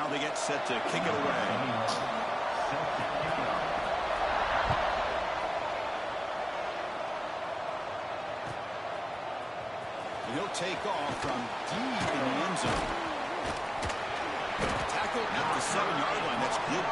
Now they get set to kick it away. And he'll take off from deep in the end zone. Tackle at the 7-yard line. That's good.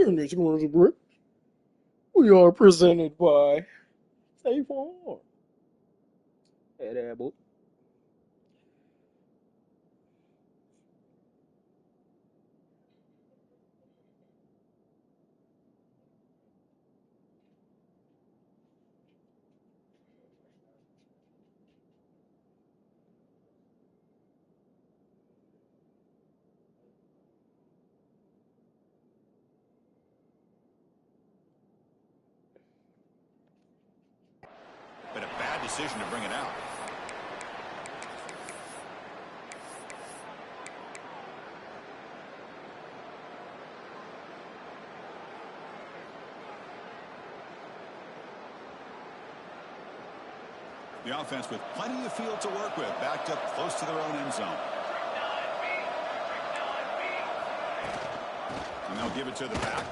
Next one's a brick. We are presented by State Farm. Hey there, boy. But a bad decision to bring it out. The offense with plenty of field to work with, backed up close to their own end zone. And they'll give it to the back.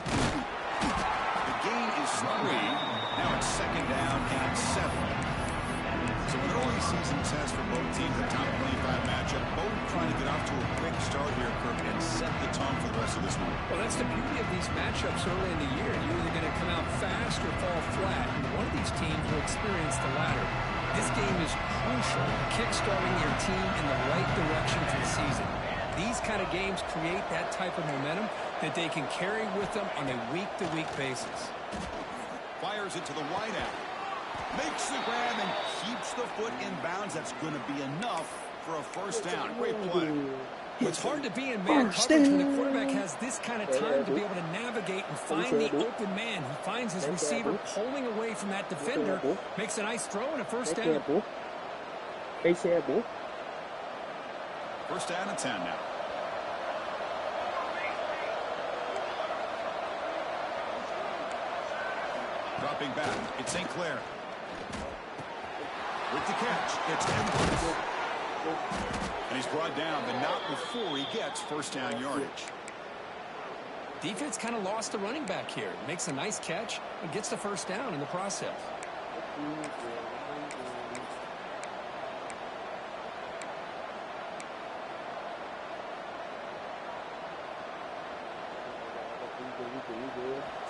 The gain is 3. Now it's 2nd down and 7. So an early season test for both teams, the top 25 matchup. Both trying to get off to a quick start here, Kirk, and set the tone for the rest of this one. Well, that's the beauty of these matchups early in the year. You're either going to come out fast or fall flat, and one of these teams will experience the latter. This game is crucial, kickstarting your team in the right direction for the season. These kind of games create that type of momentum that they can carry with them on a week-to-week basis. Fires it to the wideout. Makes the grab and keeps the foot in bounds. That's going to be enough for a first down. Great play. It's hard to be in man coverage when the quarterback has this kind of time to be able to navigate and find the open man. He finds his receiver pulling away from that defender, makes a nice throw and a first down. First down and 10 now. Dropping back, it's St. Clair. With the catch, it's Edwards. And he's brought down, but not before he gets first down yardage. Defense kind of lost the running back here. Makes a nice catch and gets the first down in the process.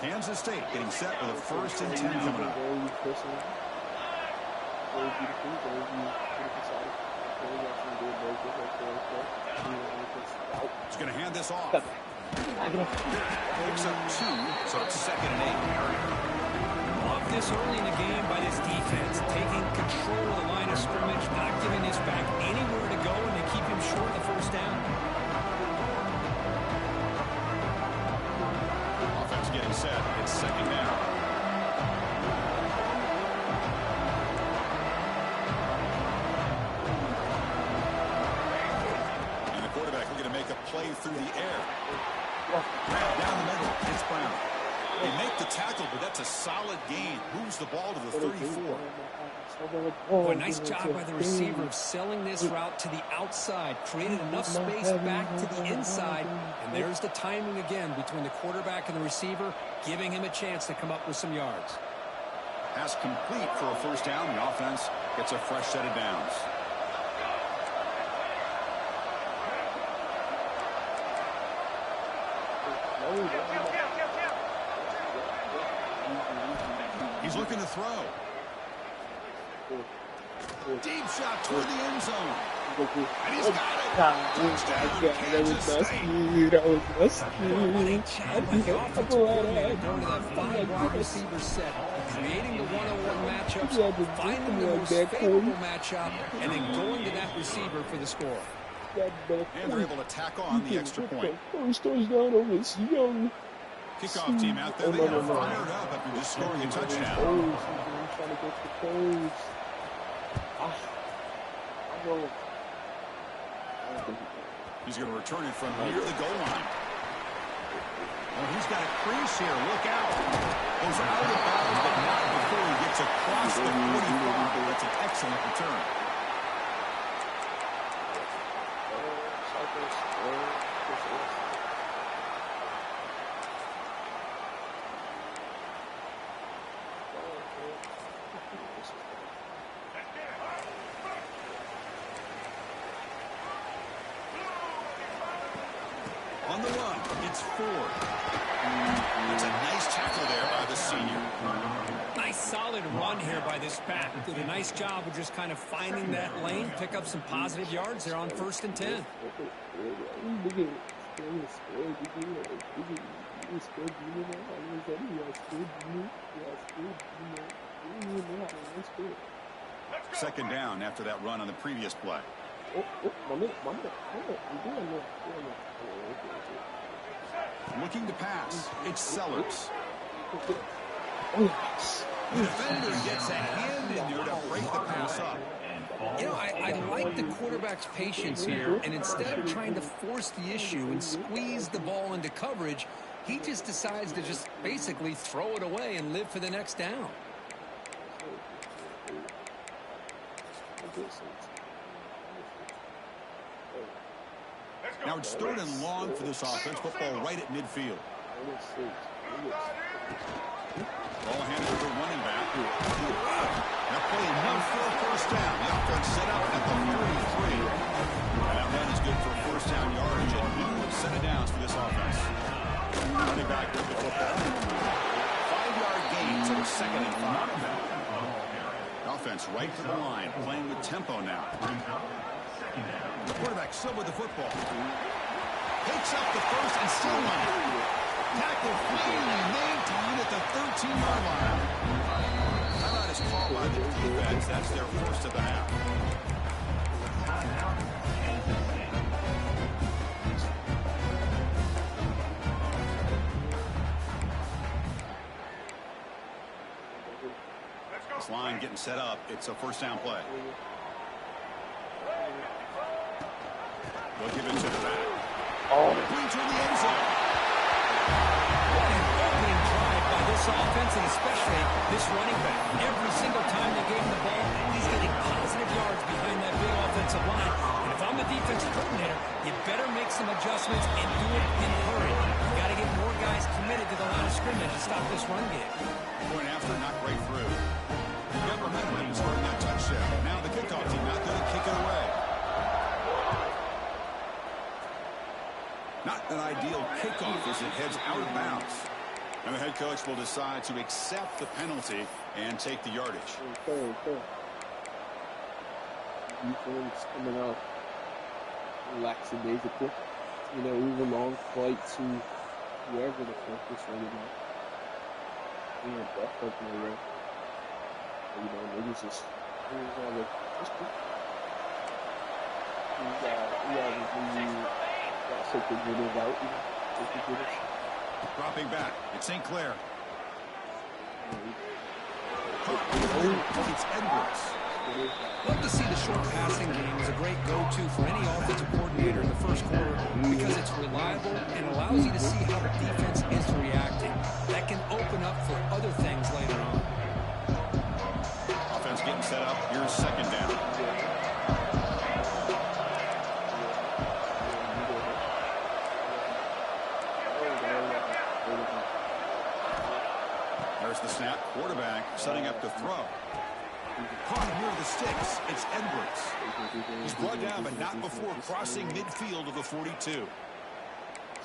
Kansas State getting set with a 1st and 10 coming up. He's going to hand this off. Picks up 2, so it's 2nd and 8. Love this early in the game by this defense, taking control of the line of scrimmage, not giving this back anywhere to go, and they keep him short of the first down. Offense getting set. It's 2nd down. And the quarterback looking to make a play through the air. Grab down the middle. It's Brown. They make the tackle, but that's a solid gain. Moves the ball to the 34. Boy, nice job by the receiver of selling this route to the outside. Created enough space back to the inside. And there's the timing again between the quarterback and the receiver, giving him a chance to come up with some yards. Pass complete for a first down. The offense gets a fresh set of downs. He's looking to throw. Deep shot toward the end zone. And he's got it. Touchdown, Kansas State. That was messy. Going to that five wide receiver set, creating the one-on-one matchups, finding the most favorable matchup, and then going to that receiver for the score. And they're able to tack on the extra point. First touchdown on this young Kickoff team out there. They are fired up after just scoring a touchdown. Trying to go to the close. He's going to return it from near the goal line. Oh, he's got a crease here. Look out. Goes out of bounds, but not before he gets across the 45. That's an excellent return. On the run, it's Ford. It's a nice tackle there by the senior. Nice solid run here by this back. Did a nice job of just kind of finding that lane, pick up some positive yards there on 1st and 10. Second down after that run on the previous play. Looking to pass. It's Sellers. The defender gets a hand in there to break the pass up. You know, I like the quarterback's patience here, and instead of trying to force the issue and squeeze the ball into coverage, he just decides to just basically throw it away and live for the next down. Now it's 3rd and long for this offense. Football right at midfield. Ball handed to the running back. That play enough for a first down. The offense set up at the 43. And that run is good for a first down yardage. A new set of downs for this offense. Running back with the football. 5-yard gain, so it's 2nd and 5. Offense right to the line, playing with tempo now. The quarterback still with the football. Picks up the first and still running. Tackle finally maintained at the 13-yard line. Timeout is called by the defense. That's their first of the half. This line getting set up. It's a first down play. They'll give it to the back. Brings in the end zone. What an opening drive by this offense, and especially this running back. Every single time they gave him the ball, he's getting positive yards behind that big offensive line. And if I'm the defensive coordinator, you better make some adjustments and do it in a hurry. You got to get more guys committed to the line of scrimmage to stop this run game. Point after, not right through. Got momentum in scoring that touchdown. Now the kickoff team out there to kick it away. Not an ideal kickoff as it heads out of bounds. And the head coach will decide to accept the penalty and take the yardage. Defense coming out lackadaisical. You know, it was a long flight to wherever the focus right now. You know, that's something like that. You know, niggas just, Dropping back. It's St. Clair. It's Edwards. Love to see the short passing game as a great go-to for any offensive coordinator in the first quarter because it that's reliable and allows you to see how the defense is reacting. That can open up for other things later on. Offense getting set up. Here's second down. There's the snap. Quarterback setting up to throw. Caught near the sticks. It's Edwards. He's brought down, but not before crossing midfield of the 42.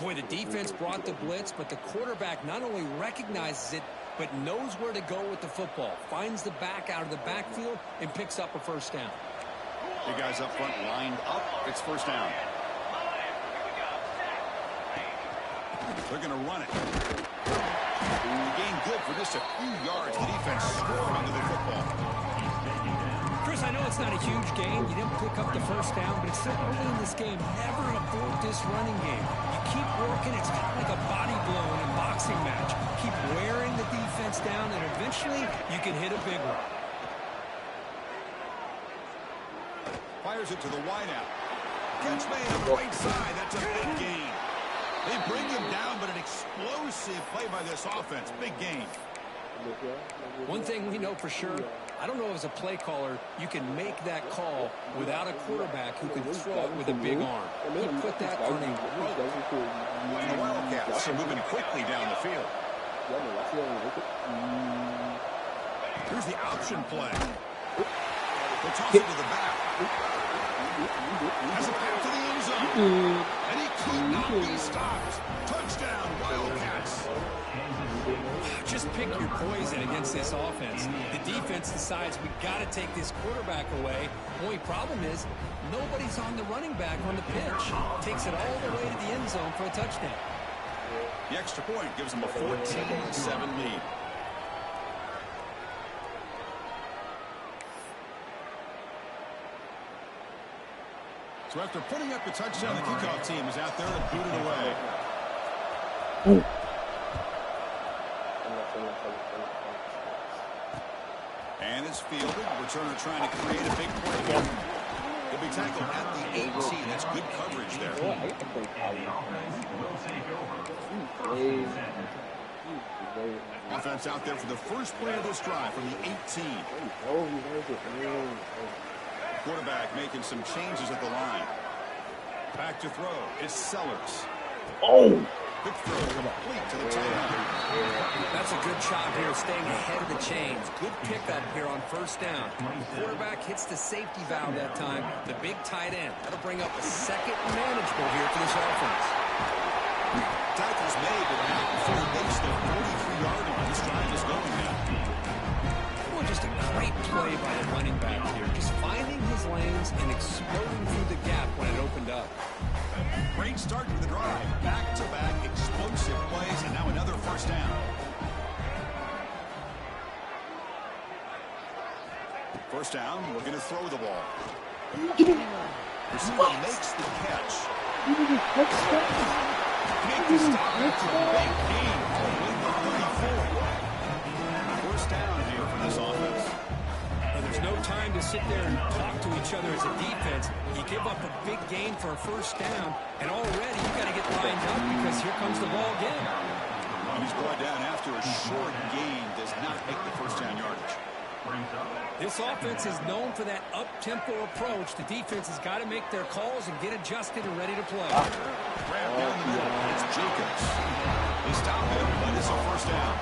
Boy, the defense brought the blitz, but the quarterback not only recognizes it, but knows where to go with the football. Finds the back out of the backfield and picks up a first down. The guys up front lined up. It's first down. They're going to run it. The gain good for just a few yards. The defense scored onto the football. Chris, I know it's not a huge gain. You didn't pick up the first down, but it's still early in this game. Never abort this running game. You keep working. It's kind of like a body blow in a boxing match. Keep wearing the defense down, and eventually you can hit a big one. Fires it to the wideout. Catch made on the right side. That's a big gain. They bring him down, but an explosive play by this offense. Big gain. One thing we know for sure, I don't know as a play caller, you can make that call without a quarterback who can throw it with a big arm. He put that on a rope. And the Wildcats are moving quickly down the field. Here's the option play. They'll toss it to the back. Has a pass to the end zone. And he could not be stopped. Touchdown, Wildcats. Just pick your poison against this offense. The defense decides we got to take this quarterback away. The only problem is nobody's on the running back on the pitch. Takes it all the way to the end zone for a touchdown. The extra point gives them a 14-7 lead. So after putting up the touchdown, the kickoff team is out there and boot it away. And it's fielded. Returner trying to create a big play. He'll be tackled at the 18. That's good coverage there. Offense out there for the first play of this drive from the 18. Quarterback making some changes at the line. Back to throw. It's Sellers. Quick throw complete to the tight end. That's a good job here, staying ahead of the chains. Good pickup here on first down. The quarterback hits the safety valve that time. The big tight end. That'll bring up a second manageable here for this offense. Tackles made, but not before he makes the 43-yard line. This drive is going now. Well, just a great play by the running back here. Just finding his lanes and exploding through the gap when it opened up. Great start to the drive. Back-to-back explosive plays, and now another first down. First down, we're going to throw the ball. Receiver makes the catch. Make the stop after a big gain. All the way to 34. First down here for this offense. There's no time to sit there and talk to each other as a defense. You give up a big gain for a first down, and already you got to get lined up because here comes the ball again. And he's brought down after a short gain. Does not make the first down yardage. This offense is known for that up-tempo approach. The defense has got to make their calls and get adjusted and ready to play. Grab down the middle, and it's Jacobs. They stop him, but it's a first down.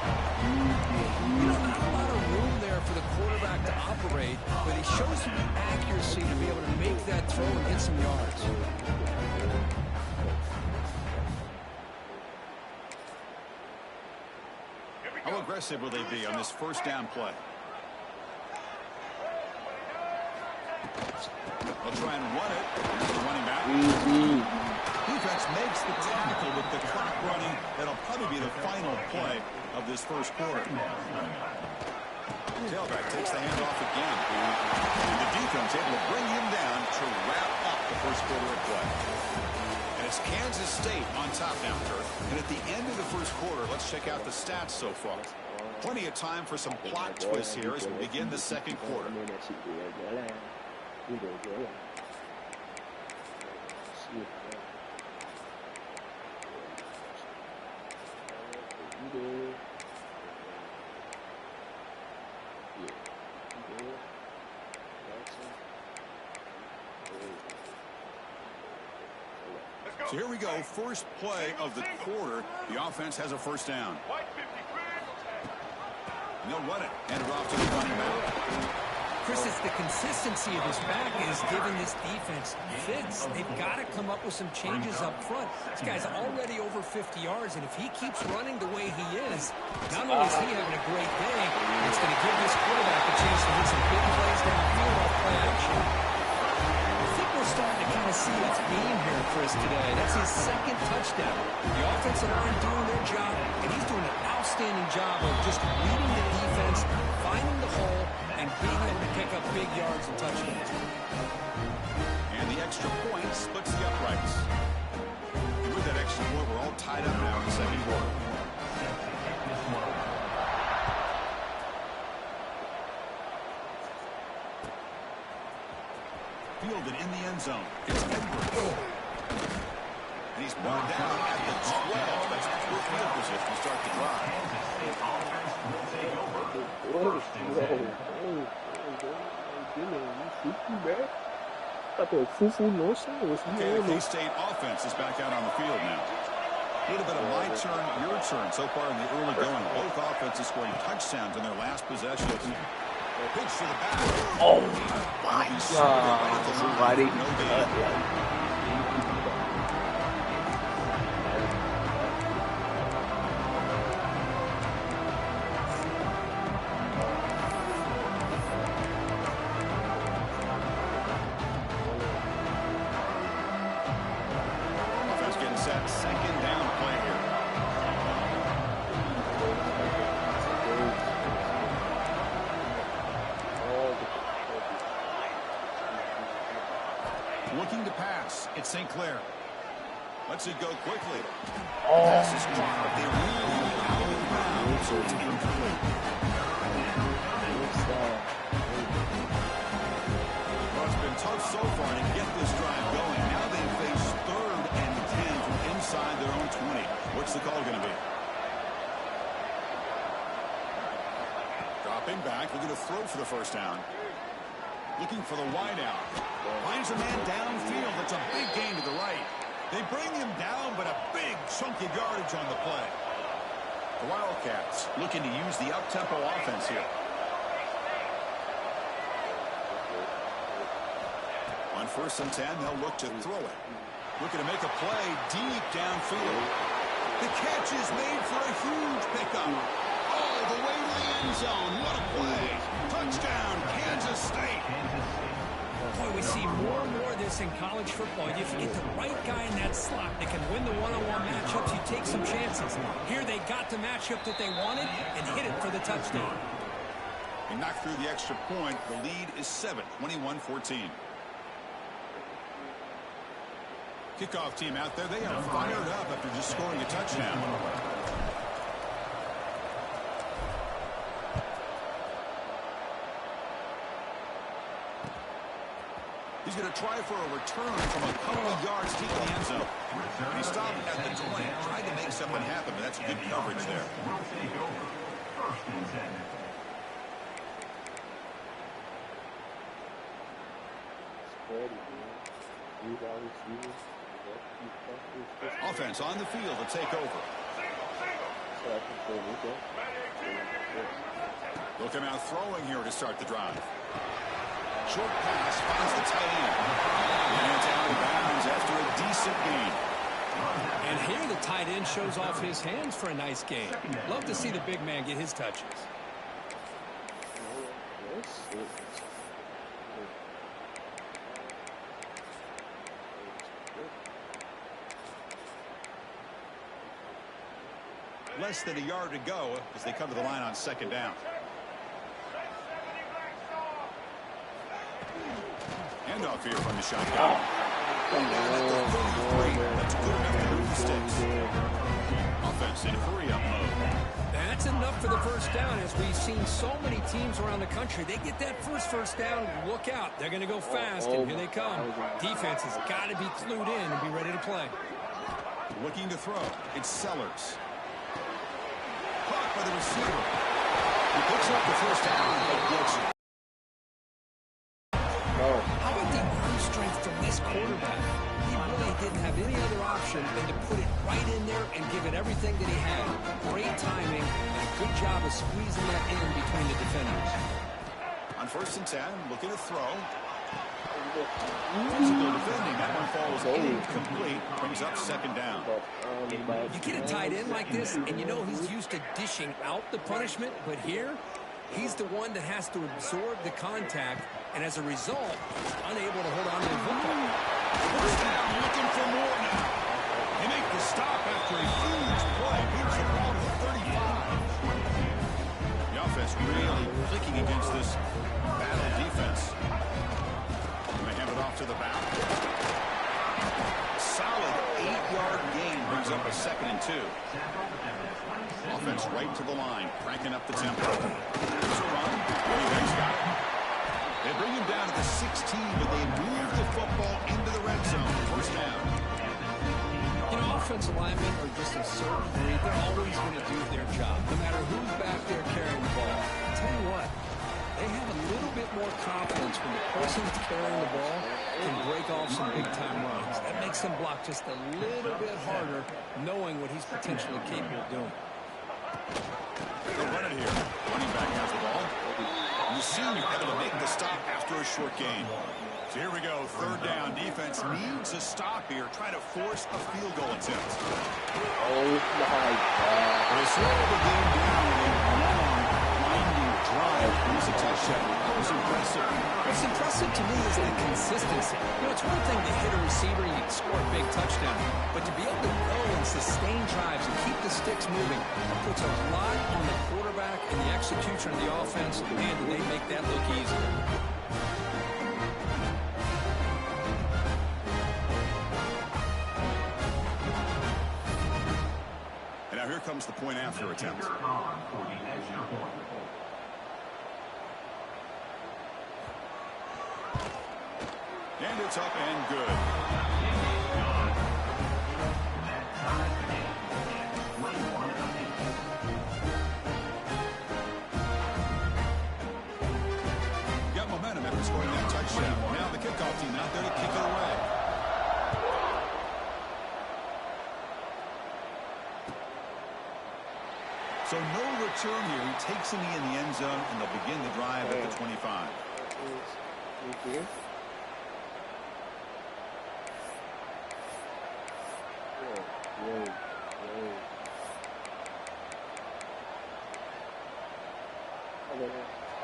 You know, not a lot of room there for the quarterback to operate, but he shows some accuracy to be able to make that throw and get some yards. How aggressive will they be on this first down play? They'll try and run it. Here's the running back. Defense makes the tackle with the clock running. That'll probably be the final play of this first quarter. Tailback takes the handoff again. And the defense able to bring him down to wrap up the first quarter of play. And it's Kansas State on top now, Kurt. And at the end of the first quarter, let's check out the stats so far. Plenty of time for some plot twists here as we begin the second quarter. So here we go, first play of the quarter. The offense has a first down. And they'll run it. Hand it off to the running back. Chris, it's the consistency of this back is giving this defense fits. They've got to come up with some changes up front. This guy's already over 50 yards, and if he keeps running the way he is, not only is he having a great day, it's going to give this quarterback a chance to hit some big plays downfield off play action. I think we're starting to kind of see its beam here, Chris, today. That's his second touchdown. The offensive line doing their job, and he's doing an outstanding job of just reading the defense, finding the hole, and being able to pick up big yards and touchdowns. And the extra point splits the uprights. And with that extra point, we're all tied up now in the second quarter. Fielded in the end zone. It's Edwards. And he's brought down at the 12. That's good field position to start the drive. KState offense is back out on the field now. A little bit of my turn, your turn so far in the early going. Both offenses scoring touchdowns in their last possessions. Pitch to the back. Oh my God! Somebody. Second down play here. Looking to pass. It's St. Clair. Lets it go quickly. Pass is dropped. They really out of bounds, so it's incomplete. Well, it's been tough so far to get this drive going. Now they face third and 10 from inside their own 20. What's the call going to be? Dropping back, looking to throw for the first down. Looking for the wideout. Finds a man downfield. That's a big gain to the right. They bring him down, but a big chunk of yardage on the play. The Wildcats looking to use the up-tempo offense here. On 1st and 10, they'll look to throw it. Looking to make a play deep downfield. The catch is made for a huge pickup. All the way to the end zone. What a play. Touchdown, Kansas State. Boy, we see more and more of this in college football. If you get the right guy in that slot that can win the one-on-one matchups, you take some chances. Here they got the matchup that they wanted and hit it for the touchdown. They knocked through the extra point. The lead is 7, 21-14. Kickoff team out there, they are fired up after just scoring a touchdown. He's going to try for a return from a couple of yards deep in the end zone. And he stopped at the 20, trying to make something happen, but that's good coverage there. Offense on the field to take over. Looking out throwing here to start the drive. Short pass finds the tight end. And it's out of bounds after a decent gain. And here the tight end shows off his hands for a nice gain. Love to see the big man get his touches. Less than a yard to go as they come to the line on 2nd down. Handoff here from the shotgun. That's good enough to move the sticks. Offense in hurry-up mode. That's enough for the first down. As we've seen so many teams around the country, they get that first down, look out. They're going to go fast, and here they come. Defense has got to be clued in and be ready to play. Looking to throw. It's Sellers. Caught by the receiver. He picks up the first down. How about the arm strength from this quarterback? He really didn't have any other option than to put it right in there and give it everything that he had. Great timing and a good job of squeezing that in between the defenders. On 1st and 10, looking to throw. Physical defending. That one falls incomplete. Brings up 2nd down. You get a tight end like this, and you know he's used to dishing out the punishment, but here, he's the one that has to absorb the contact, and as a result, unable to hold on to the football. First down, looking for more now. They make the stop after a huge play. Moves it around to the 35. The offense really clicking against this battle defense. They hand it off to the back. Solid 8-yard gain brings up a 2nd and 2. Offense right to the line, cranking up the tempo. Here's a run. Running back's got it. They bring him down to the 16, but they move the football into the red zone. 1st down. You know, offensive linemen are just a certain breed. They're always going to do their job, no matter who's back there carrying the ball. I'll tell you what, they have a little bit more confidence when the person that's carrying the ball can break off some big-time runs. That makes them block just a little bit harder, knowing what he's potentially capable of doing. They'll run it here. Running back has the ball. You see him able to make the stop after a short gain. So here we go. 3rd down. Defense needs a stop here. Try to force a field goal attempt. Oh my God. They slow the game down with a long, winding drive. Here's a touchdown. That was impressive. What's impressive to me is the consistency. You know, it's one thing to hit a receiver and you can score a big touchdown, but to be able to go and sustain drives and keep the sticks moving, it puts a lot on the quarterback and the execution of the offense. Man, do they make that look easy. And now here comes the point after attempt. And it's up and good. Got momentum after scoring that touchdown. Now the kickoff team out there to kick it away. So no return here. He takes him in the end zone, and they'll begin the drive at the 25.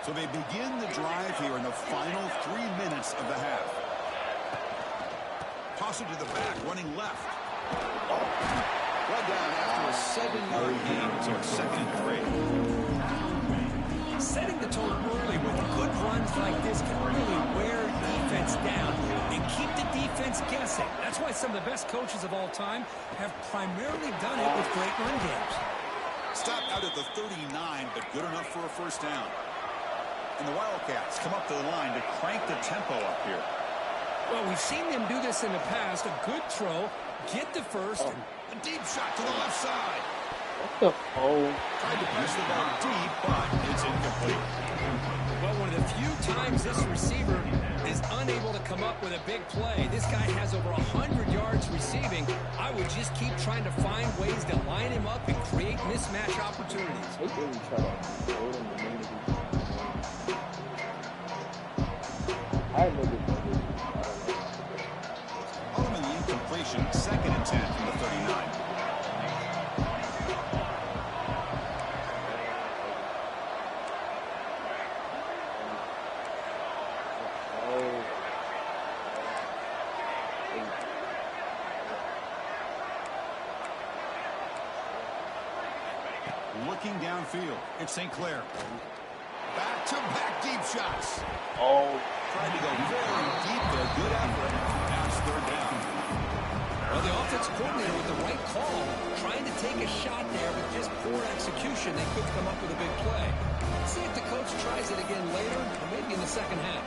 So they begin the drive here in the final 3 minutes of the half. Toss it to the back, running left. Brought down after a 7-yard gain, so it's 2nd and 3. Setting the tone early with good runs like this can really wear defense down and keep the defense guessing. That's why some of the best coaches of all time have primarily done it with great run games. Stop out at the 39, but good enough for a 1st down. And the Wildcats come up to the line to crank the tempo up here. Well, we've seen them do this in the past. A good throw, get the first. A deep shot to the left side. What the hell? Tried to press the ball deep, but it's incomplete. Well, one of the few times this receiver is unable to come up with a big play. This guy has over 100 yards receiving. I would just keep trying to find ways to line him up and create mismatch opportunities. They really try to hold him the main. I remember Ultimately incompletion, 2nd and 10 from the 39. Looking downfield, it's St. Clair. Back-to-back deep shots. Tried to go very deep there. Good effort. Now it's 3rd down. Well, the offense coordinator with the right call, trying to take a shot there, but just poor execution. They could come up with a big play. Let's see if the coach tries it again later, or maybe in the 2nd half.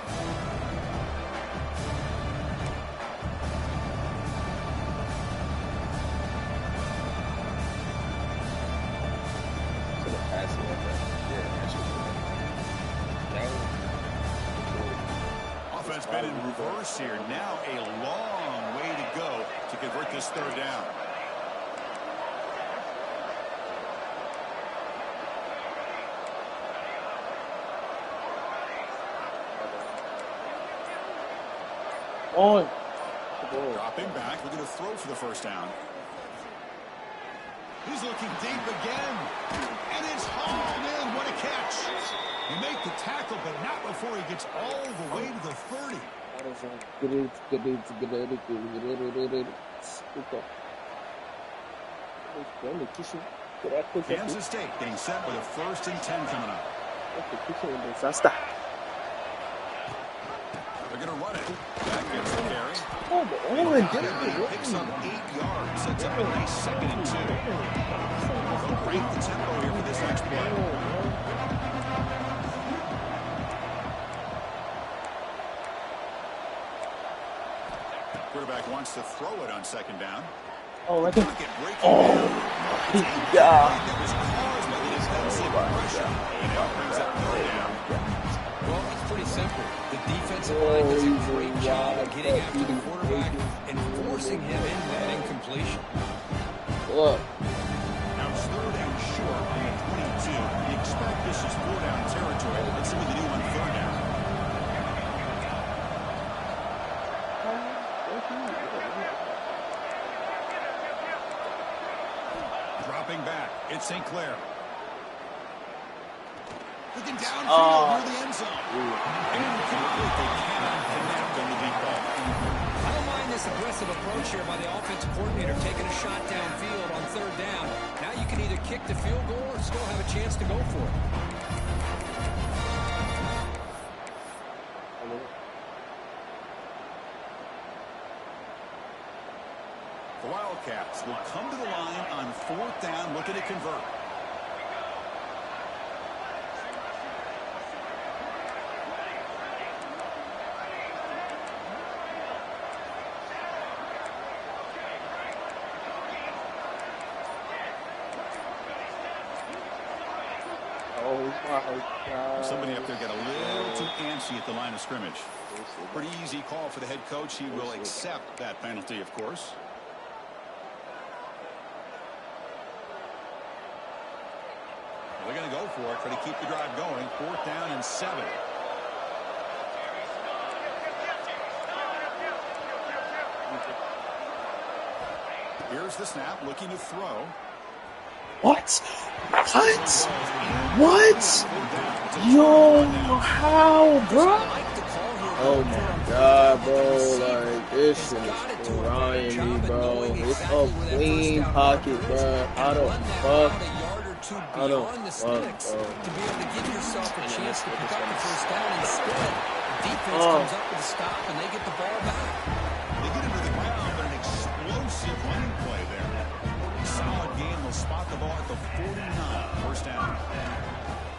Offense been in reverse here. Now a long way to go to convert this third down. On. Dropping back. We're going to throw for the first down. He's looking deep again. And it's hauled in. What a catch. You make the tackle, but not before he gets all the way to the 30. Kansas State getting set with a 1st and 10 coming up. They're going to run it. That gets the carry. Picks up 8 yards. Sets up a nice 2nd and 2. They'll break the tempo here for this next play. Quarterback wants to throw it on 2nd down. Oh, right there. Oh, yeah. That was caused by the defensive pressure. And now brings up 3rd down. Well, it's pretty simple. The defensive line does a great job of getting after the quarterback and forcing him into that incompletion. Look. Now it's 3rd and short on the 22. You expect this is 4th down territory. Let's see what they do on 3rd down. Dropping back. It's St. Clair. Looking downfield near the end zone. Incomplete. They cannot connect on the deep ball. I don't mind this aggressive approach here by the offensive coordinator, taking a shot downfield on 3rd down. Now you can either kick the field goal or still have a chance to go for it. The Wildcats will come to the line on 4th down, looking to convert. Somebody up there got a little too antsy at the line of scrimmage. Pretty easy call for the head coach. He will accept that penalty, of course. They're going to go for it, try to keep the drive going. 4th down and 7. Here's the snap, looking to throw. What? What? Yo, how, bro? Oh my god, bro. Like, this shit is frying me, bro. It's a clean pocket, bro. How the fuck? How the fuck, bro? To be able to give yourself a chance to pick up the 1st down instead. Defense comes up with a stop and they get the ball back. They get into the ground, but an explosive running play there. Solid game. They'll spot the ball at the 49. 1st down.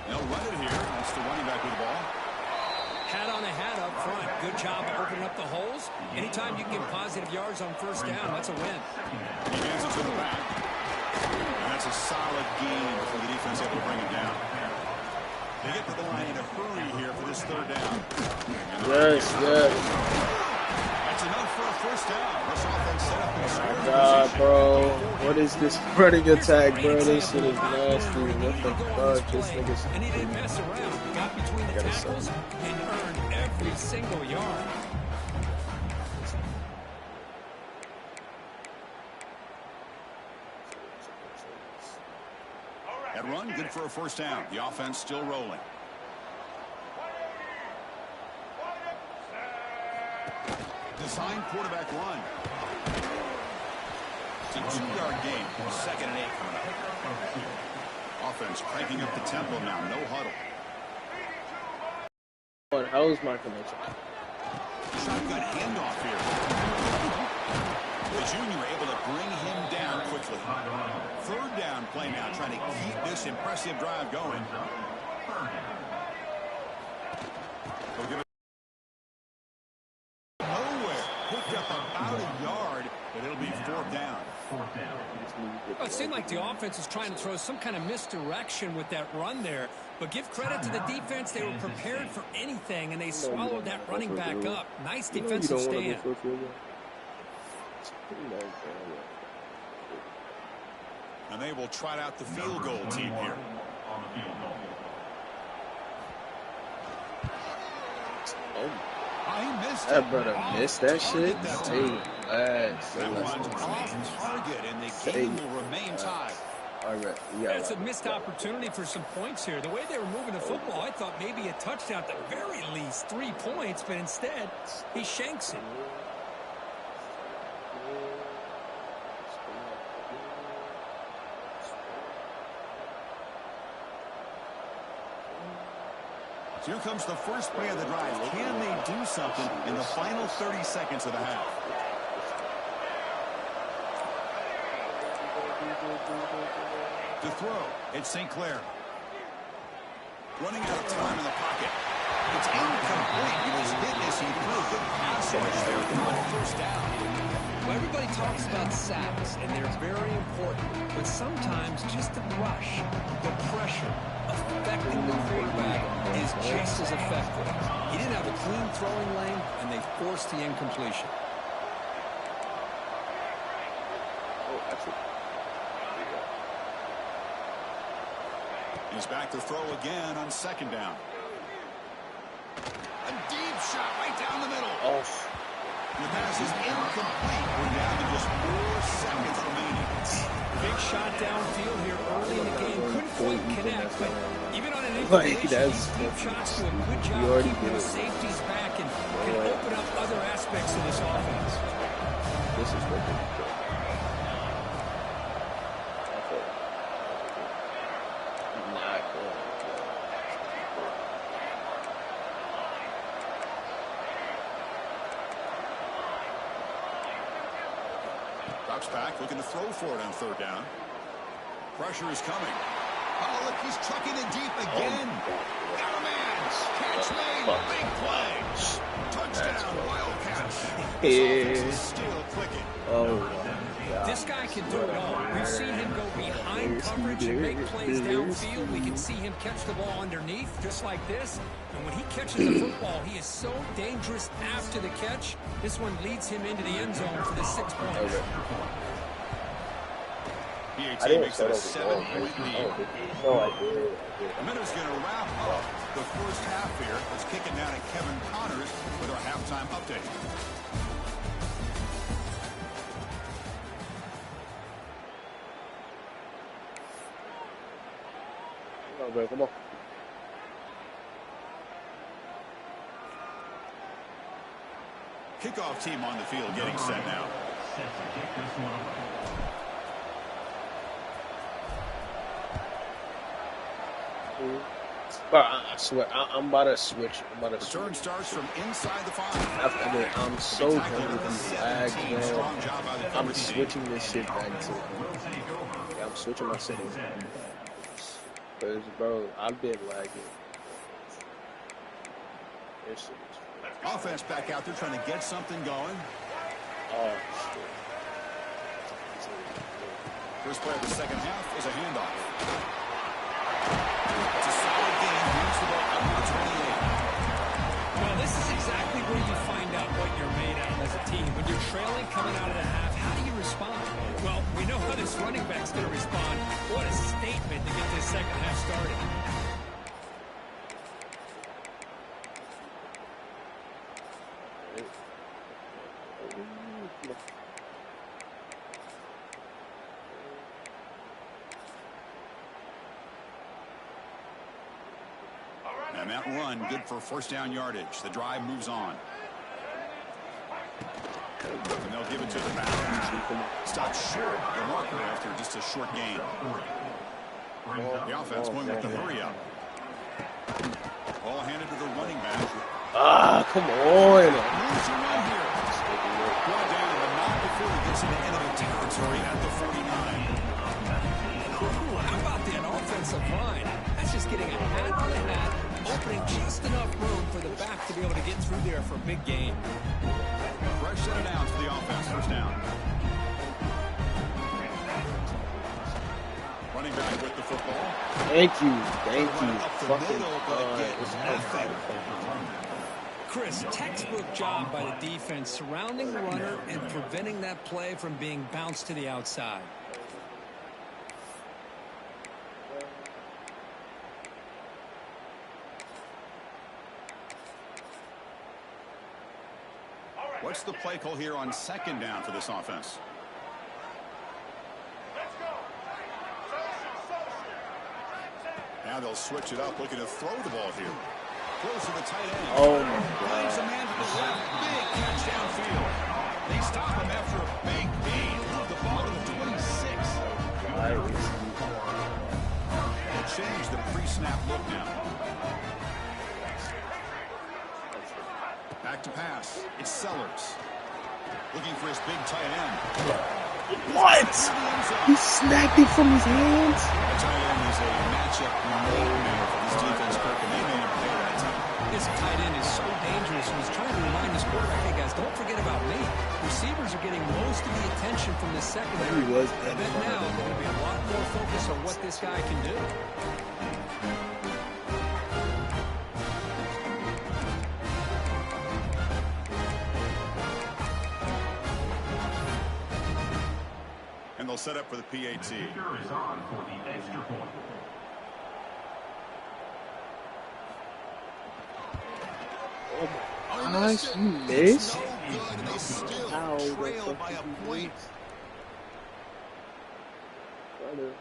They'll run it here. That's the running back with the ball. Hat on a hat up front. Good job of opening up the holes. Anytime you can get positive yards on 1st down, that's a win. He hands it to the back. And that's a solid gain for the defense able to bring it down. They get to the line in a hurry here for this 3rd down. Yes. That's enough for a 1st down. This offense set up in a scoring God, position. bro. What is this running attack, bro? This shit is nasty. What the fuck? This nigga's... And he didn't mess around. He got between the tackles and earned every single yard. That run, good for a 1st down. The offense still rolling. Design quarterback run. It's a 2-yard gain. 2nd and 8 coming up. Offense cranking up the tempo now. No huddle. How is my connection? Shotgun handoff here. The junior able to bring him down quickly. 3rd down play now, trying to keep this impressive drive going. They'll give it nowhere. Picked up about a yard, but it'll be 4th down. Well, it seemed like the offense was trying to throw some kind of misdirection with that run there. But give credit to the defense. They were prepared for anything, and they swallowed that running back up. Nice defensive stand. And they will trot out the field goal team here. Oh, that brother missed that shit. Stay last. That one's off target, and the game will remain tied. All right. It's a missed opportunity for some points here. The way they were moving the football, I thought maybe a touchdown at the very least, 3 points, but instead, he shanks it. Here comes the first play of the drive. Can they do something in the final 30 seconds of the half? To throw, it's St. Clair. Running out of time in the pocket. It's incomplete. He was hit as he threw a good pass rush there for the first down. Well, everybody talks about sacks, and they're very important. But sometimes just the rush, the pressure, affecting the quarterback is just as effective. He didn't have a clean throwing lane, and they forced the incompletion. He's back to throw again on second down. A deep shot right down the middle. Oh. The pass is incomplete. We're down to just 4 seconds remaining. Big shot downfield here early in the game. Couldn't quite connect, but even on an incompletion, these deep shots do a good job keeping the safeties back and can open up other aspects of this offense. This is working. Drops back, looking to throw for it on third down. Pressure is coming. Oh, look, he's trucking it deep again. Got a man. Catch made. Big play. Touchdown, Wildcats. This offense is still clicking. This guy can do it all. We've seen him go behind coverage and make plays downfield. We can see him catch the ball underneath, just like this. And when he catches the football, he is so dangerous after the catch. This one leads him into the end zone for the 6 points. PAT makes it a 7-point lead. The Minnows going to wrap up the first half here. Let's kick it down to Kevin Connors with our halftime update. Come on. Kickoff team on the field getting set now. I swear, I'm about to switch. Return starts from inside the 5. I'm so done with these lags, man. I'm switching this shit back to. Yeah, I'm switching my settings. Because, bro, I've been lagging. Offense back out there trying to get something going. Oh, shit. First play of the second half is a handoff. It's a solid game. Moves the ball up to the 28. Well, this is exactly where you find out what you're made out as a team. When you're trailing coming out of the half, how do you respond? Well, we know how this running back's going to respond. What a statement to get this second half started. And that run, good for first down yardage. The drive moves on. And they'll give it to the back. Stop short the marker after just a short gain. The offense going with the hurry up. Ball handed to the running back. Come on. Moves around here. Going down, but not before he gets into enemy territory at the 49. How about that offensive line? That's just getting a hat on the hat, opening just enough room for the back to be able to get through there for a big gain. Fresh set of downs for the offense. First down. Running back with the football. Thank you. Fucking Chris, textbook job by the defense surrounding the runner and preventing that play from being bounced to the outside. What's the play call here on second down for this offense? Now they'll switch it up, looking to throw the ball here. Close to the tight end. Oh, my Finds a God. man to the left. Big catch downfield. They stop him after a big gain. Move the ball to the 26. They'll change the pre-snap look now. Back to pass. It's Sellers. Looking for his big tight end. What? He snagged it from his hands. The tight end is a matchup nightmare for this defense, Kirk, and they made him pay that time. This tight end is so dangerous. He's trying to remind his quarterback, hey, guys, don't forget about me. Receivers are getting most of the attention from this secondary. He was I bet now there's going to be a lot more focus on what this guy can do. And they'll set up for the PAT. Is on for the extra point. Oh my gosh, you missed? No good, and they still How the trail fuck by did a you point. Brother,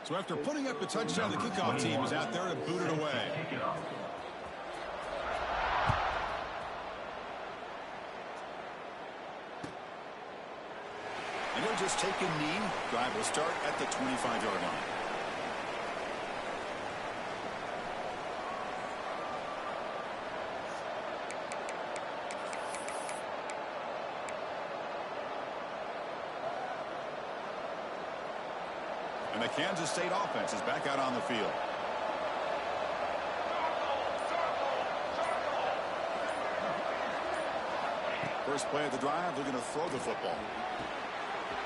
So after putting up the touchdown, the kickoff team is out there to boot it away. And he'll just take a knee. Drive will start at the 25-yard line. And the Kansas State offense is back out on the field. First play of the drive, they're going to throw the football.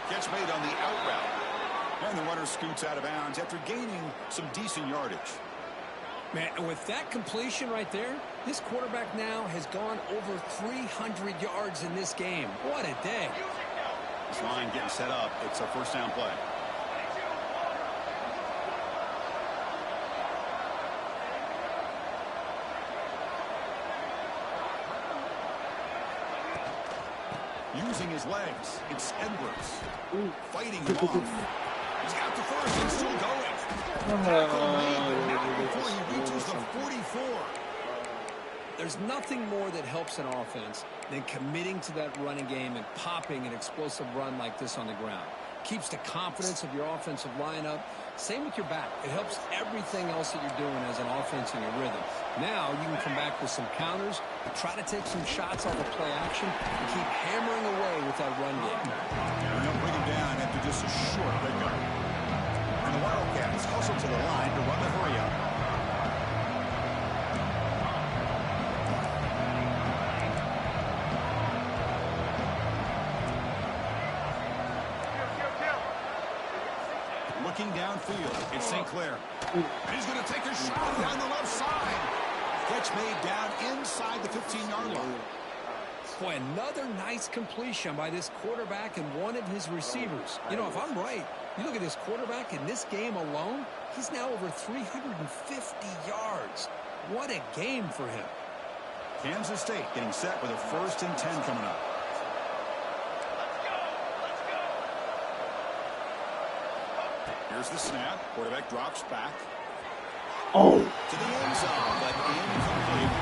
Catch made on the out route. And the runner scoots out of bounds after gaining some decent yardage. Man, and with that completion right there, this quarterback now has gone over 300 yards in this game. What a day. This line getting set up. It's a first down play. Using his legs, it's Edwards. Fighting him off. He's got the first and still going. Tackle made now before he reaches the 44. There's nothing more that helps an offense than committing to that running game and popping an explosive run like this on the ground. Keeps the confidence of your offensive lineup. Same with your back. It helps everything else that you're doing as an offense in your rhythm. Now you can come back with some counters, try to take some shots off of play action, and keep hammering away with that run game. And they'll bring him down after just a short pickup. And the Wildcats hustle to the line to run the hurry-up. Looking downfield, it's St. Clair. And he's going to take a shot down the left side. Catch made down inside the 15-yard line. Boy, another nice completion by this quarterback and one of his receivers. You know, if I'm right, you look at this quarterback in this game alone, he's now over 350 yards. What a game for him. Kansas State getting set with a 1st and 10 coming up. Here's the snap. Quarterback drops back. oh, To the end zone, but incomplete.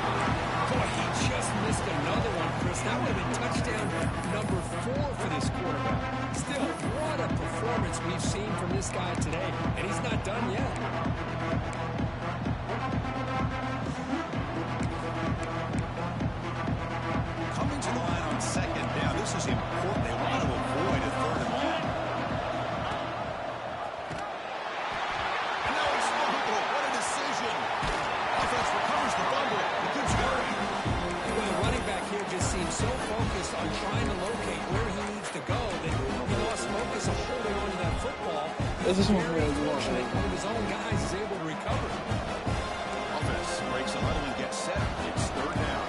Boy, he just missed another one, Chris. That would have been touchdown number 4 for this quarterback. Still, what a performance we've seen from this guy today, and he's not done yet. Coming to the line on second down. This is important. They want to avoid a 3rd and long. And now it's fumble. What a decision. Offense recovers the fumble. It keeps going. Well, the running back here just seems so far This is what very we want. fortunate one of his own guys is able to recover. Offense breaks a huddle and gets set. It's third down.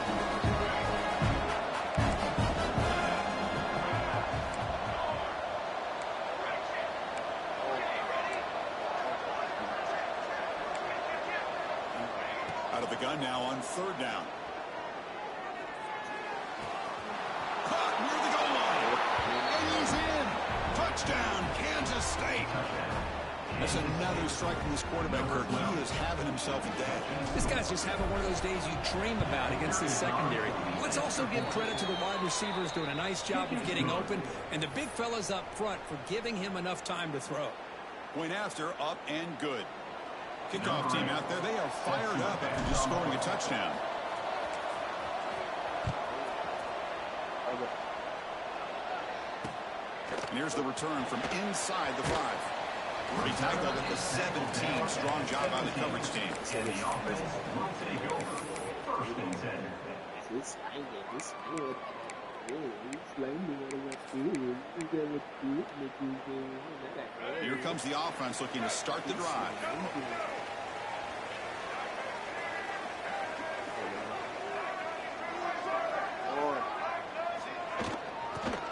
Out of the gun now on third down. Caught near the goal line. And he's in. Touchdown, Kansas State. That's another strike from this quarterback, Kirk. He is having himself a day. This guy's just having one of those days you dream about against the secondary. Let's also give credit to the wide receivers doing a nice job of getting open, and the big fellas up front for giving him enough time to throw. Point after, up and good. Kickoff team out there, they are fired up after just scoring a touchdown. And here's the return from inside the 5. He tackled at the 17. Strong job by the coverage team. And the offense will take over. First and 10. Here comes the offense looking to start the drive.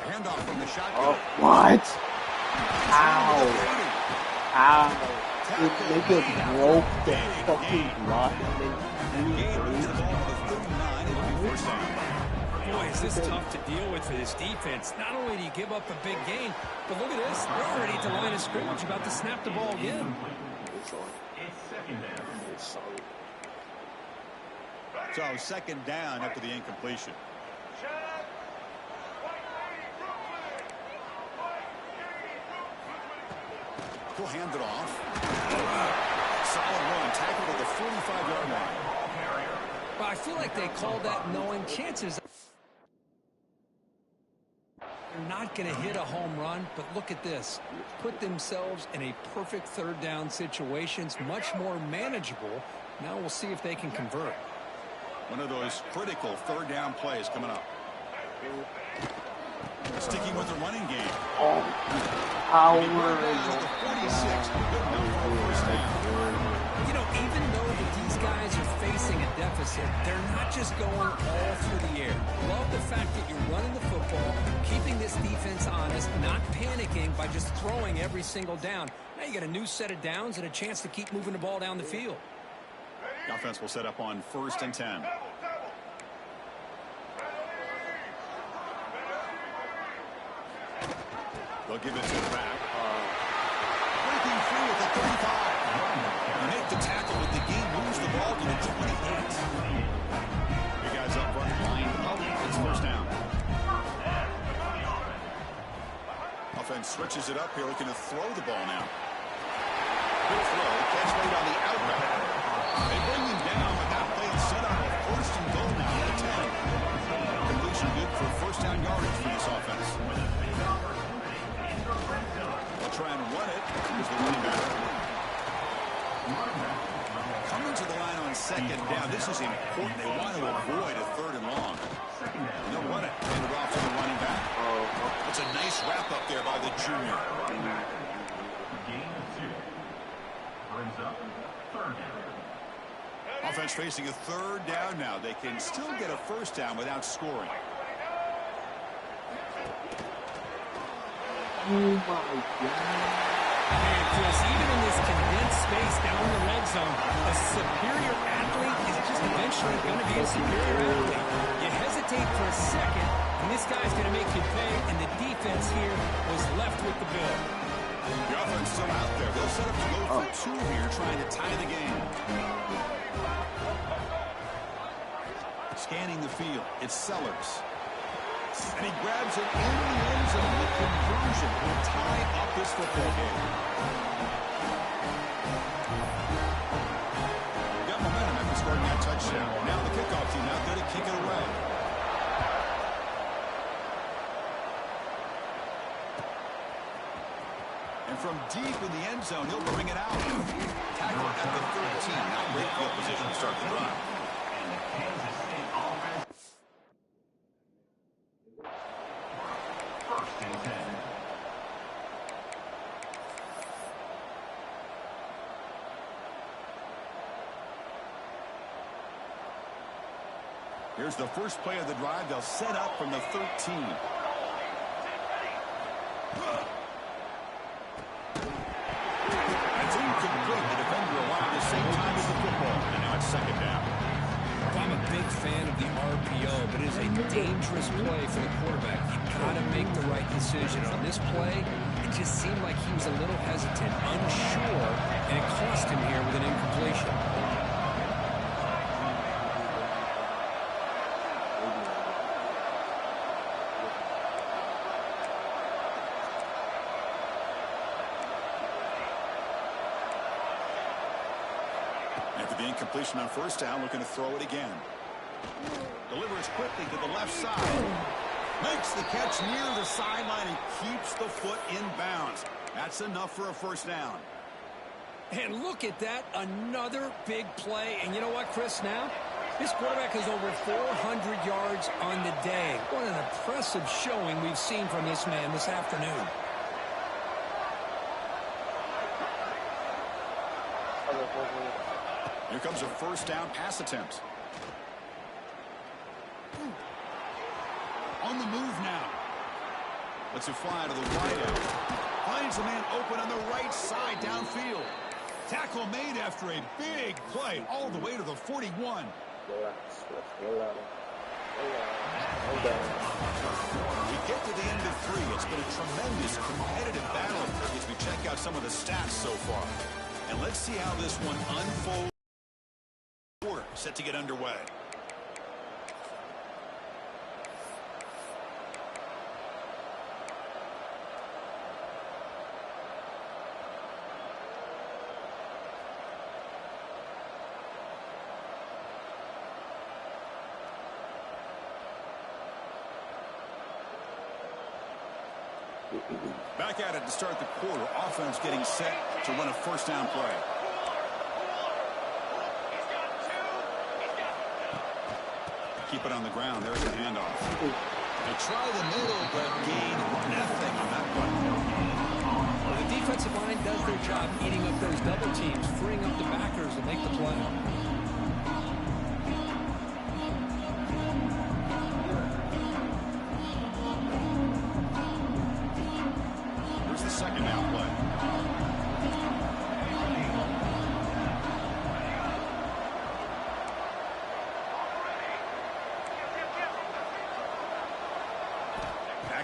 Handoff from the shotgun. Oh, what? How? They just broke the fucking block and Boy, is this tough to deal with for this defense. Not only do you give up a big gain, but look at this. They're already at the line of scrimmage about to snap the ball again. It's second down. So second down after the incompletion. He'll hand it off. Solid run, tackled at the 45-yard line. Well, I feel like they called that knowing chances they're not going to hit a home run, but look at this. Put themselves in a perfect third down situation. It's much more manageable. Now we'll see if they can convert. One of those critical third down plays coming up. Sticking with the running game. Oh, power. The 46. Good enough for a first down. You know, even though that these guys are facing a deficit, they're not just going all through the air. Love the fact that you're running the football, keeping this defense honest, not panicking by just throwing every single down. Now you got a new set of downs and a chance to keep moving the ball down the field. The offense will set up on 1st and 10. They'll give it to the back. Breaking through at the 35. They make the tackle, but the game moves the ball to the 28. Big guys up front, lined up. It's first down. Offense switches it up here, looking to throw the ball now. Good throw. Catch right on the outright. They bring him down, but that play is set up. 1st and goal now at the 10. Completion good for first down yardage for this offense. They'll try and run it. Here's the running back. Coming to the line on second down. This is important. They want to avoid a 3rd and long. And they'll run it. Hand it off to the running back. That's a nice wrap up there by the junior. Gain of 2. Brings up third down. Offense facing a 3rd down now. They can still get a first down without scoring. Oh my God. And Chris, even in this condensed space down in the red zone, a superior athlete is just eventually going to be a superior athlete. You hesitate for a second, and this guy's going to make you pay, and the defense here was left with the bill. The offense still out there. They'll set up to go for 2 here, trying to tie the game. Scanning the field. It's Sellers. And he grabs it in the end zone. The conversion will tie up this football game. Got momentum after scoring that touchdown. Now the kickoff team out there to kick it away. And from deep in the end zone, he'll bring it out. Tackle at the 13. Now great field position to start the drive. And the Kansas State offense. First and 10. Here's the first play of the drive. They'll set up from the 13. That's incomplete. The defender arrived at the same time as the football. And now it's second down. I'm a big fan of the RPO, but it is a dangerous play for the quarterback. You've got to make the right decision. On this play, it just seemed like he was a little hesitant, unsure, and it cost him here with an incompletion. After the incompletion on first down, looking to throw it again. Delivers quickly to the left side. Makes the catch near the sideline and keeps the foot in bounds. That's enough for a first down. And look at that, another big play. And you know what, Chris, now? This quarterback has over 400 yards on the day. What an impressive showing we've seen from this man this afternoon. Here comes a first down pass attempt. On the move now. Lets it fly to the wide out. Finds a man open on the right side downfield. Tackle made after a big play all the way to the 41. We get to the end of 3. It's been a tremendous competitive battle as we check out some of the stats so far. And let's see how this one unfolds. Set to get underway. Back at it to start the quarter. Offense getting set to run a first down play. Keep it on the ground. There's the handoff. They try the middle, but gain nothing on that one. Well, the defensive line does their job eating up those double teams, freeing up the backers to make the play. Here's the second down play.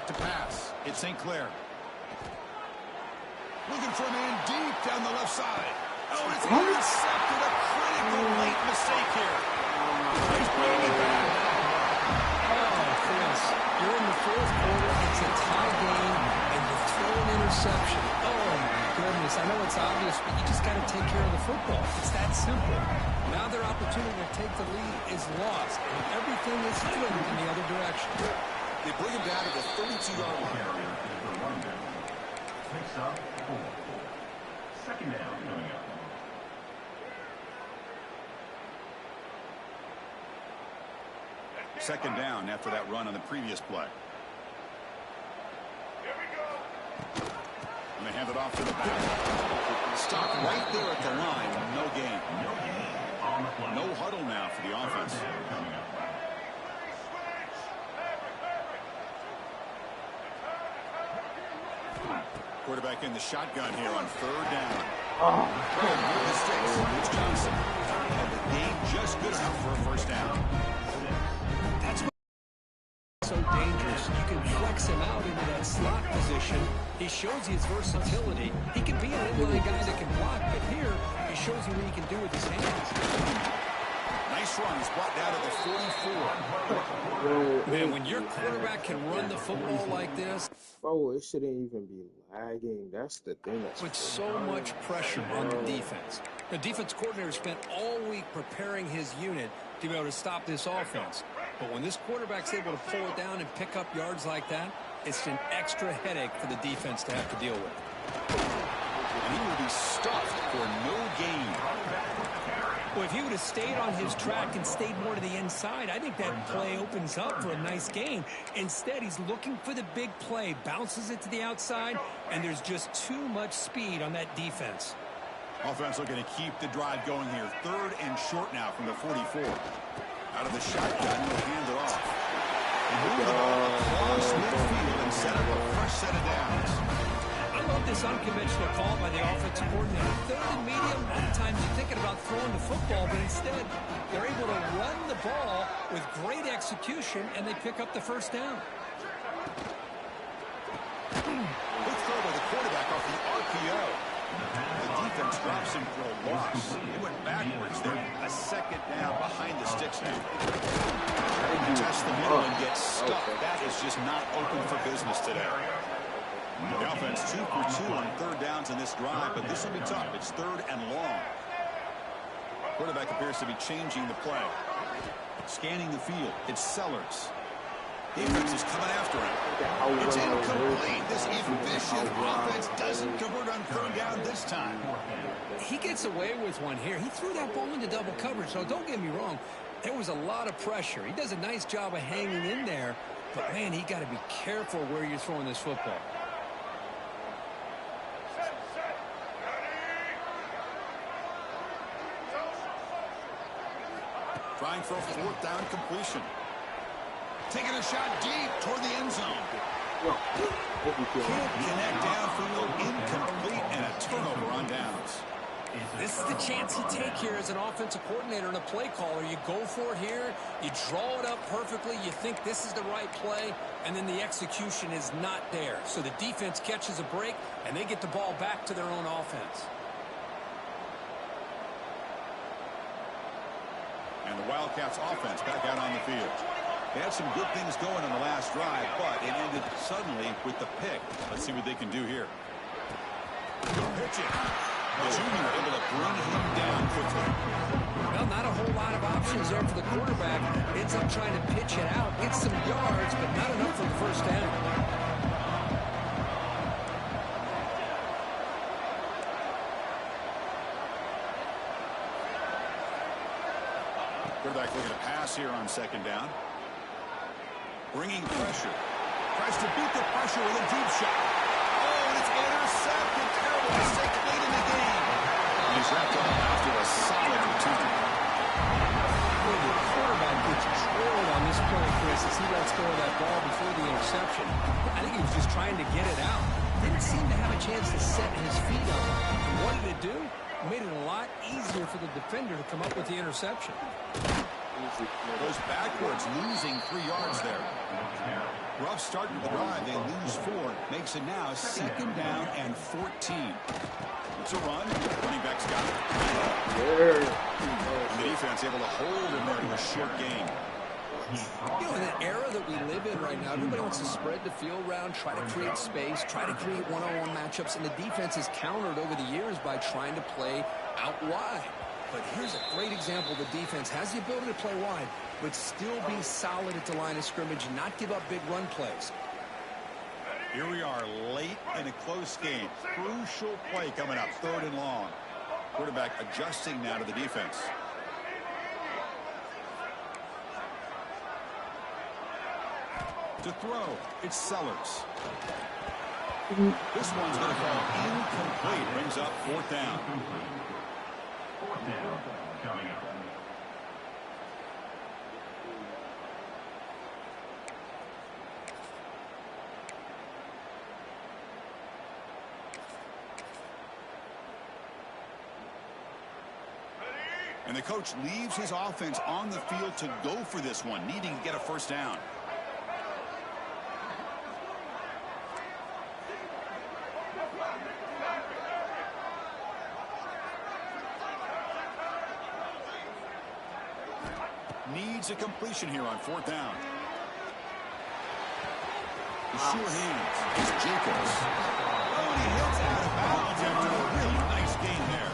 To pass. It's St. Clair. Looking for a man deep down the left side. Oh, it's intercepted. A critical late mistake here. He's bringing it back. Oh, Chris, you're in the fourth quarter. It's a tie game, and you throw an interception. Oh, my goodness. I know it's obvious, but you just got to take care of the football. It's that simple. Now their opportunity to take the lead is lost, and everything is flipped in the other direction. They bring him down to the 32-yard line. Picks up 4. Second down coming up. Second down after that run on the previous play. And they hand it off to the back. Stop right there at the line. No gain. No huddle now for the offense. Quarterback in the shotgun here on third down. Mistakes. It's Johnson. And the game just good enough for a first down. That's so dangerous. You can flex him out into that slot position. He shows his versatility. He can be an inline guy that can block, but here he shows you what he can do with his hands. Nice run. He's brought down to the 44. Man, when your quarterback can run the football like this, bro, it shouldn't even be lagging. That's the thing. with so much pressure on the defense. The defense coordinator spent all week preparing his unit to be able to stop this offense. But when this quarterback's able to pull it down and pick up yards like that, it's an extra headache for the defense to have to deal with. And he will be stuffed for no gain. Well, if he would have stayed on his track and stayed more to the inside, I think that play opens up for a nice gain. Instead, he's looking for the big play, bounces it to the outside, and there's just too much speed on that defense. Offense looking to keep the drive going here. Third and short now from the 44. Out of the shotgun, he'll hand it off. Move the ball across midfield and set up a fresh set of downs. I love this unconventional call by the offensive coordinator. Third and medium, a lot of times you're thinking about throwing the football, but instead they're able to run the ball with great execution, and they pick up the first down. Good throw by the quarterback off the RPO. The defense drops him for a loss. He went backwards there. A second down behind the sticks now. Test the middle and get stuck. That is just not open for business today. The offense 2 for 2 on third downs in this drive, but this will be tough. It's third and long. Quarterback appears to be changing the play. Scanning the field. It's Sellers. Defense is coming after him. It's incomplete. This efficient offense doesn't convert on third down this time. He gets away with one here. He threw that ball into double coverage, so don't get me wrong. There was a lot of pressure. He does a nice job of hanging in there, but, man, he got to be careful where you're throwing this football. Trying for a fourth down completion. Taking a shot deep toward the end zone. Can't connect downfield, incomplete, and a turnover on downs. This is the chance you take here as an offensive coordinator and a play caller. You go for it here, you draw it up perfectly, you think this is the right play, and then the execution is not there. So the defense catches a break, and they get the ball back to their own offense. And the Wildcats offense back out on the field. They had some good things going on the last drive, but it ended suddenly with the pick. Let's see what they can do here. Pitching. The junior able to bring him down quickly. Well, not a whole lot of options there for the quarterback. Ends up trying to pitch it out, get some yards, but not enough for the first down. Quarterback looking to pass here on second down. Bringing pressure. Tries to beat the pressure with a deep shot. Oh, and it's intercepted. Terrible mistake late in the game. And he's wrapped up after a solid return. The quarterback gets drilled on this play, Chris, as he lets go of that ball before the interception. I think he was just trying to get it out. Didn't seem to have a chance to set his feet up. And what did it do? It made it a lot easier for the defender to come up with the interception. Goes backwards, losing 3 yards there. Rough start to the drive. They lose 4. Makes it now second down and 14. It's a run. Running back's got it. And the defense able to hold him there to a short gain. You know, in the era that we live in right now, everybody wants to spread the field around, try to create space, try to create one-on-one matchups, and the defense is countered over the years by trying to play out wide. But here's a great example. The defense has the ability to play wide, but still be solid at the line of scrimmage and not give up big run plays. Here we are late in a close game. Crucial play coming up, third and long. Quarterback adjusting now to the defense. To throw, it's Sellers. This one's going to fall incomplete. Brings up fourth down. Fourth down coming up. And the coach leaves his offense on the field to go for this one, needing to get a first down. Needs a completion here on fourth down. The sure hands is Jacobs. Oh, and he hits out of bounds after a really nice gain there.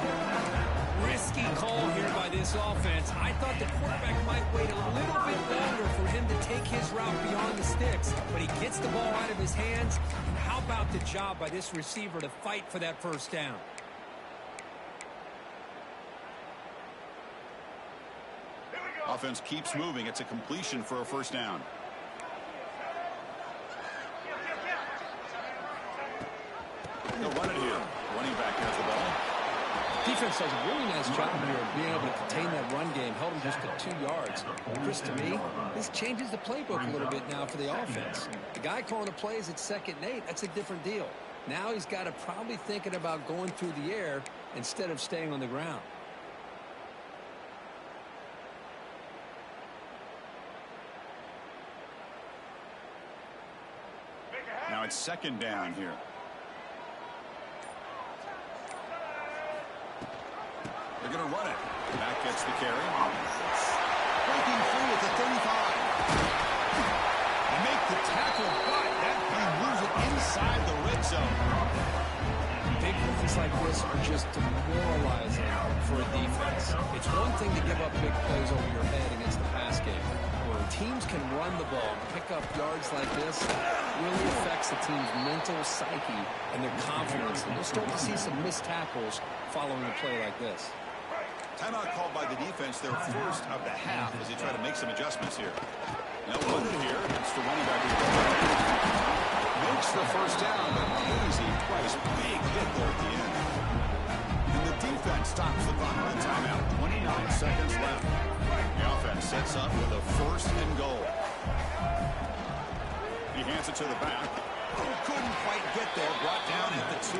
Risky call here by this offense. I thought the quarterback might wait a little bit longer for him to take his route beyond the sticks, but he gets the ball out of his hands. And how about the job by this receiver to fight for that first down? Offense keeps moving. It's a completion for a first down. They'll run it here. Running back has the ball. Defense does a really nice job here of being able to contain that run game, held him just to 2 yards. Chris, to me, this changes the playbook a little bit now for the offense. The guy calling the plays at 2nd and 8, that's a different deal. Now he's got to probably thinking about going through the air instead of staying on the ground. Now it's 2nd down here. They're going to run it. Back gets the carry. Breaking free at the 35. They make the tackle, but that play moves it inside the red zone. Big plays like this are just demoralizing for a defense. It's one thing to give up big plays over your head against the pass game. Where teams can run the ball and pick up yards like this, really affects the team's mental psyche and their confidence. And you'll start to see some missed tackles following a play like this. Timeout called by the defense, their first of the half, as they try to make some adjustments here. Now run it here against the running back. Makes the first down, but easy twice. Big hit there at the end. And the defense stops the clock on timeout. 29 seconds left. The offense sets up with a 1st and goal. He hands it to the back. Couldn't quite get there. Brought down at the 2.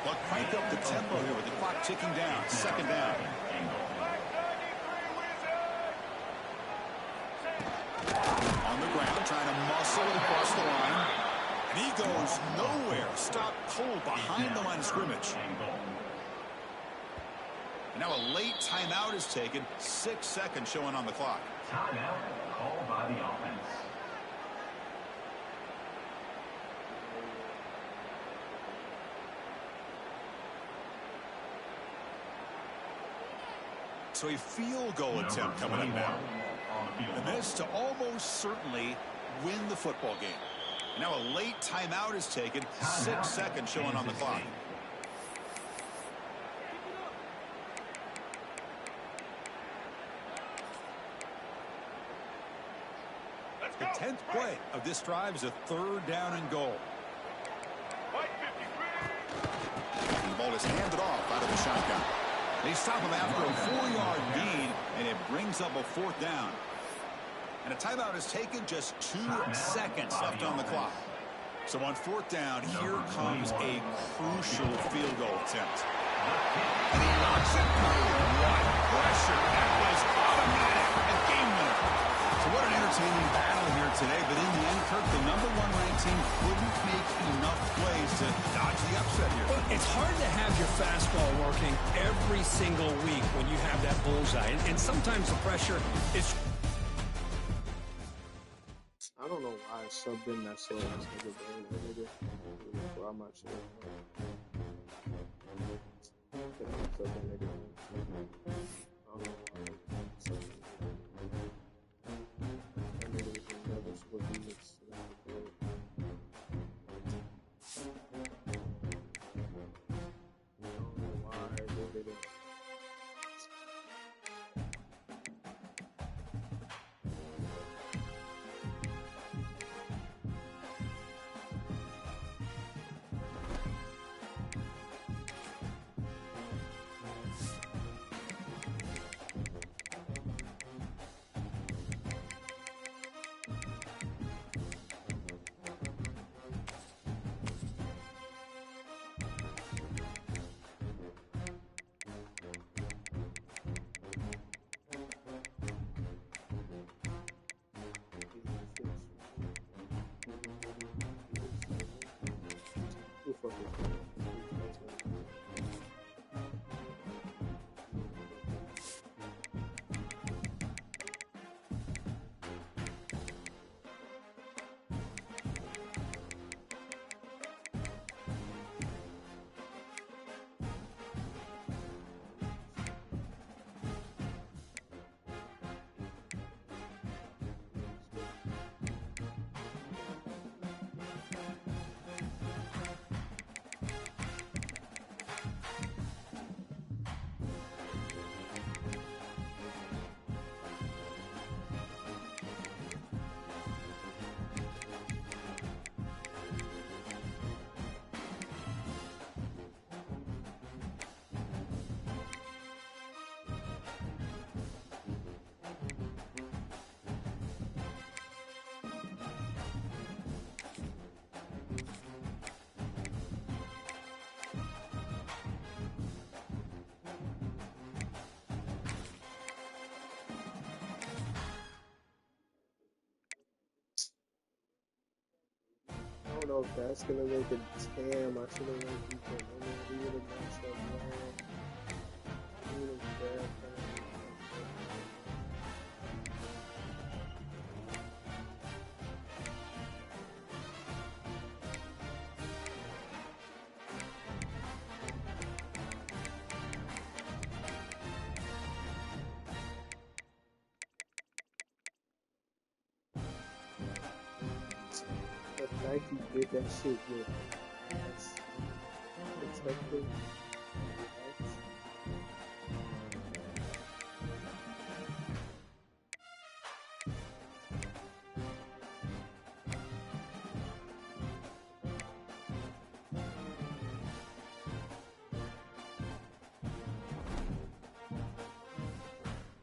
But crank up the tempo here with the clock ticking down. 2nd down. On the ground, trying to muscle it across the line. And he goes nowhere. Stop cold behind the line of scrimmage. And now a late timeout is taken. 6 seconds showing on the clock. Timeout called by the offense. So a field goal attempt coming up now. And this to almost certainly win the football game. And now a late timeout is taken. 6 seconds showing on the clock. The 10th play of this drive is a 3rd down and goal. And the ball is handed off out of the shotgun. They stop him after a 4-yard gain, and it brings up a 4th down. And a timeout is taken, just 2 seconds left on the clock. So on 4th down, here comes a crucial field goal attempt. And he knocks it through. What pressure. That was automatic. A game winner. So what an entertaining battle here today. But in the end, Kirk, the #1 ranked team couldn't make enough plays to dodge the upset here. Well, it's hard to have your fastball working every single week when you have that bullseye. And sometimes the pressure is... I don't know why I subbed in that slow ass nigga, bro. I'm not sure. I don't know why I subbed in. That nigga was never supposed to be mixed. I don't know why I did it. Oh, that's gonna make a damn. I should have went deeper. We would have messed up, man. We would have definitely messed up. The fact he did that shit with ass protected.